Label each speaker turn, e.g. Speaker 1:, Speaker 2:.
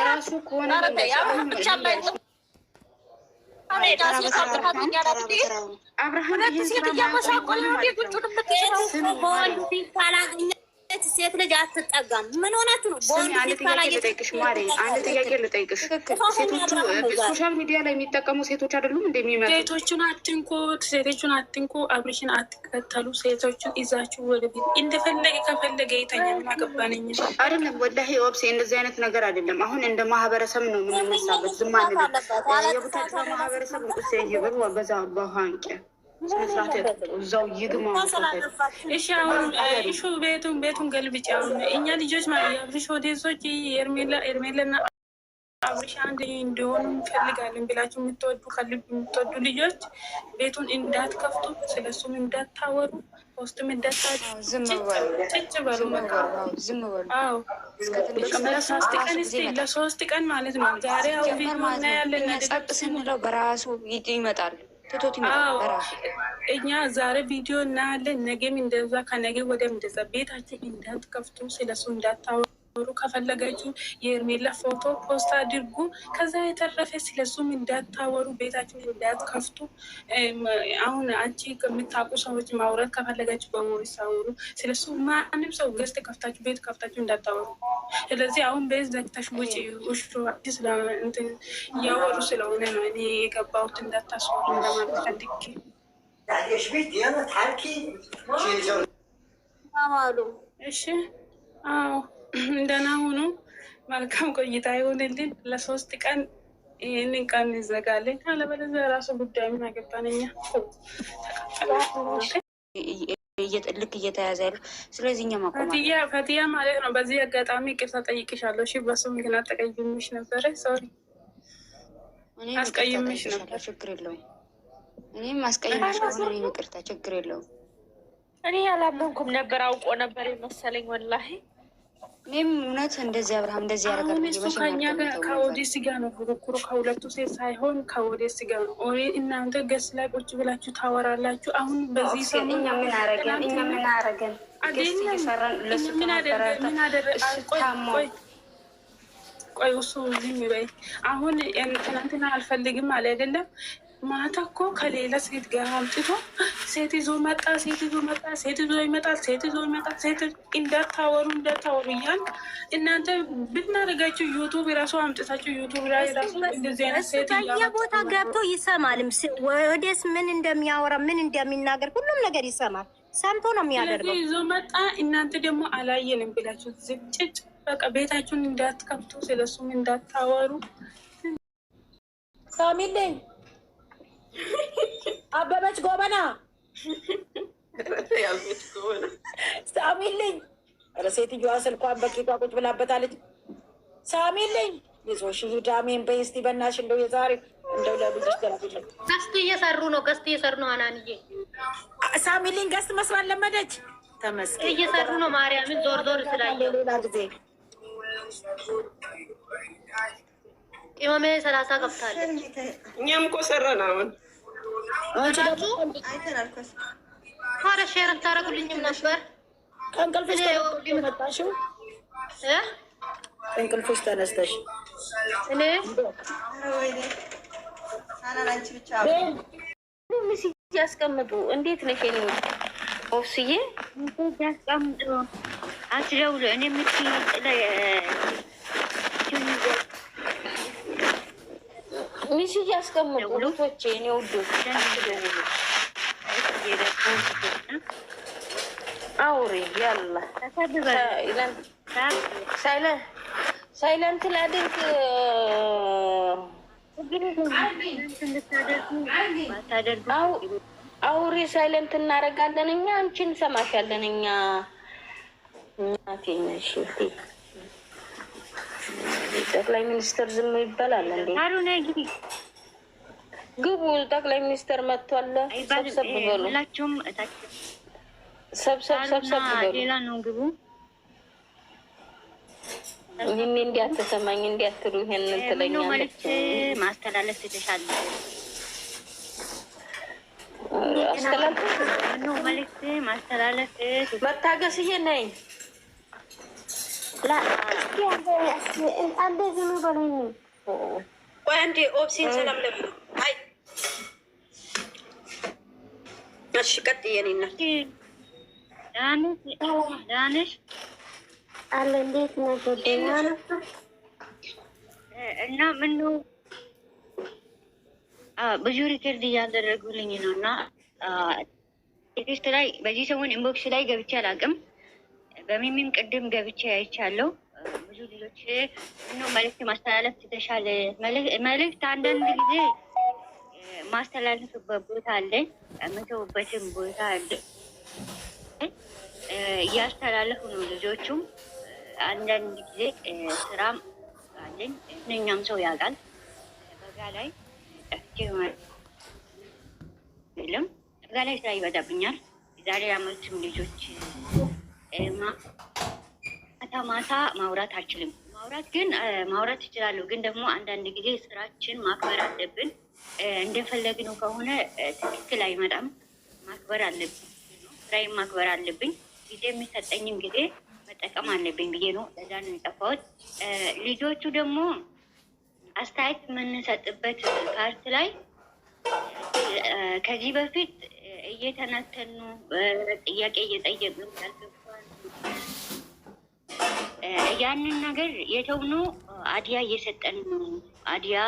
Speaker 1: ራሱ ከሆነ
Speaker 2: ሴት ልጅ አትጠጋም። ምን ሆናችሁ ነው?
Speaker 1: አንድ ጥያቄ ልጠይቅሽ። ሴቶቹ ሶሻል ሚዲያ ላይ የሚጠቀሙ ሴቶች አይደሉም እንደሚመጡ?
Speaker 3: ሴቶቹን አትንኩ፣ አብርሽን አትከተሉ። ሴቶቹን ይዛችሁ ወደ ቤት እንደፈለገ ከፈለገ የተኛ ምን አገባነኝ
Speaker 1: አይደለም። ወላሂ ወብሴ እንደዚህ አይነት ነገር አይደለም። አሁን እንደ ማህበረሰብ ነው የምንነሳበት። ዝም አንልም። የቡታጅራ ማህበረሰብ እንቁሴ ይብር በዛ በኋንቄ እዛው ይግማ።
Speaker 3: እሺ አሁን እሹ ቤቱን ገልብጭ። አሁን እኛ ልጆች የአብርሽ ወዴሶች ኤርሜላና አብርሽ አንድ እንዲሆኑ እንፈልጋለን ብላችሁ የምትወዱ ከልብ የምትወዱ ልጆች ቤቱን እንዳትከፍቱ፣ ስለሱም እንዳታወሩ፣ ውስጥም
Speaker 1: ዝም በሉ።
Speaker 3: ለሶስት ቀን ማለት ነው። ዛሬ አሁን እናያለን።
Speaker 4: ጸጥ ስንለው በራሱ ይመጣል።
Speaker 3: እኛ ዛሬ ቪዲዮ እናያለን። ነገም እንደዛ፣ ከነገ ወደም እንደዛ። ቤታችን እንዳትከፍቱ፣ ስለሱ እንዳታወሩ። ከፈለጋችሁ የኤርሜላ ፎቶ ፖስት አድርጉ። ከዛ የተረፈ ስለሱም እንዳታወሩ፣ ቤታችን እንዳትከፍቱ። አሁን አንቺ ከምታውቁ ሰዎች ማውራት ከፈለጋችሁ በሞሪስ አውሩ። ስለሱ ማንም ሰው ገዝት ከፍታችሁ ቤት ከፍታችሁ እንዳታወሩ። ስለዚህ አሁን ቤት ዘግተሽ ውጭ እያወሩ ስለሆነ ነው እኔ የገባሁት። እንዳታስወሩ ለማለት ፈልጌ። እሺ አዎ፣ እንደና ሆኖ መልካም ቆይታ ይሆንልን። ለ3 ቀን ይህንን ቀን እንዘጋለን። አለበለዚያ ራሱ ጉዳይ ምን አገባን እኛ።
Speaker 4: ልክ እየተያዘ ያሉ ስለዚህ እኛ
Speaker 3: ፈትያ ማለት ነው። በዚህ አጋጣሚ ይቅርታ ጠይቅሻለሁ። እሺ በሱ ምክንያት ተቀይሜሽ ነበረ። ሶሪ አስቀይሜሽ ነበር።
Speaker 4: ችግር የለውም። እኔም አስቀይሜሽ ከሆነ ይቅርታ፣ ችግር የለውም።
Speaker 2: እኔ አላመንኩም ነበር፣ አውቆ ነበር የመሰለኝ ወላሂ።
Speaker 4: እኔም እውነት እንደዚህ አብርሃም እንደዚህ ያደርጋል።
Speaker 3: እሱ ከኛ ከኦዴስ ጋር ነው ፉክክሩ፣ ከሁለቱ ሴት ሳይሆን ከኦዴስ ጋር ነው። እናንተ ገስ ላይ ቁጭ ብላችሁ ታወራላችሁ። አሁን በዚህ ሰው
Speaker 1: እኛ ምን አረገን?
Speaker 3: ቆይ እሱ ዝም በይ። አሁን ትናንትና አልፈልግም አለ አይደለም። ማታ እኮ ከሌላ ሴት ጋር አምጥቶ ሴት ይዞ መጣ፣ ሴት ይዞ ይመጣል። እንዳታወሩ እያል እናንተ ብናደርጋችሁ ዩቱብ የራሱ አምጥታችሁ ዩቱብ ላይ ራሱ እንደዚህ አይነት ሴት
Speaker 2: ቦታ ገብቶ ይሰማልም። ወደስ ምን እንደሚያወራ ምን እንደሚናገር ሁሉም ነገር ይሰማል። ሰምቶ ነው የሚያደርገው።
Speaker 3: ይዞ መጣ። እናንተ ደግሞ አላየንም ብላችሁ ዝጭጭ። በቃ ቤታችሁን እንዳትከፍቱ፣ ስለሱም እንዳታወሩ።
Speaker 5: ሳሚልኝ አበበች ጎበና ሳሚልኝ። ኧረ ሴትዮዋ ስልኳን በቂጧ ቁጭ ብላበታለች። ሳሚልኝ የሶሽ ዳሜን በስቲ በናሽ እንደው የዛሬ እንደው ለብዙሽ ተላልኝ።
Speaker 2: ገስት እየሰሩ ነው። አናንዬ
Speaker 5: ሳሚልኝ ገስት መስራት ለመደች። ተመስገን
Speaker 2: እየሰሩ ነው። ማርያምን ዞር ስላየው
Speaker 5: ሌላ ጊዜ
Speaker 2: ቅመሜ 30 ገብታለች።
Speaker 3: እኛም እኮ ሰራን። አሁን
Speaker 2: ኧረ ሼር ታደርጉልኝም ነበር።
Speaker 5: ከእንቅልፍሽ መጣሽው? እንቅልፍሽ ተነስተሽ
Speaker 2: እኔ ያስቀምጡ። እንዴት ነሽ? ኔ ኦፍስዬ ያስቀምጡ። አትደውሉ። እኔ ሚስጅ ያስቀምጡ ልጆቼ። እኔ ውዶች አውሪ ያላ ሳይለንት ላድርግ። አውሪ ሳይለንት እናደርጋለን እኛ። አንቺን እንሰማሻለን እኛ። እናቴነሽ ጠቅላይ ሚኒስትር ዝም ይባላል እንዴ? ግቡ። ጠቅላይ ሚኒስትር መጥቷል። ሰብሰብ በሉ። ሰብሰብ በሉ። ሌላ ነው ግቡ። ይህን እንዲያትሰማኝ እንዲያትሉ ይሄን ትለኛለች። ማስተላለፍ ትተሻለ። አስተላለፍ መልዕክት ማስተላለፍ። መታገስዬ ነኝ ቆይ አንዴ ኦብሲን ሰላም ለምን አይ እሺ ቀጥይ የኔ እናት ዳንሽ
Speaker 6: አለ እንዴት ነው ደህና ነው
Speaker 7: እና ምን ነው ብዙ ሪከርድ እያደረጉልኝ ነው እና ቴክስት ላይ በዚህ ሰሞን ኢንቦክስ ላይ ገብቼ አላውቅም። በሚሚም ቅድም ገብቼ አይቻለሁ። ብዙ ልጆች ነው መልዕክት ማስተላለፍ ትተሻል። መልዕክት አንዳንድ ጊዜ ማስተላለፍበት ቦታ አለ፣ የምተውበትም ቦታ አለ። እያስተላለፉ ነው ልጆቹም። አንዳንድ ጊዜ ስራም አለኝ እኛም ሰው ያውቃል። በጋ ላይ ጠፍቼ የለም በጋ ላይ ስራ ይበዛብኛል። ዛሬ አመቱም ልጆች ማታ ማውራት አልችልም። ማውራት እችላለሁ፣ ግን ደግሞ አንዳንድ ጊዜ ስራችን ማክበር አለብን። እንደፈለግነው ከሆነ ትክክል አይመጣም። ማክበር አለብን፣ ስራዬን ማክበር አለብኝ። ጊዜ የሚሰጠኝም ጊዜ መጠቀም አለብኝ ብዬ ነው ለዛ ነው የጠፋሁት። ልጆቹ ደግሞ አስተያየት የምንሰጥበት ፓርት ላይ ከዚህ በፊት እየተነተኑ ጥያቄ እየጠየቁ ያንን ነገር የተውነው አዲያ እየሰጠን ነው። አዲያ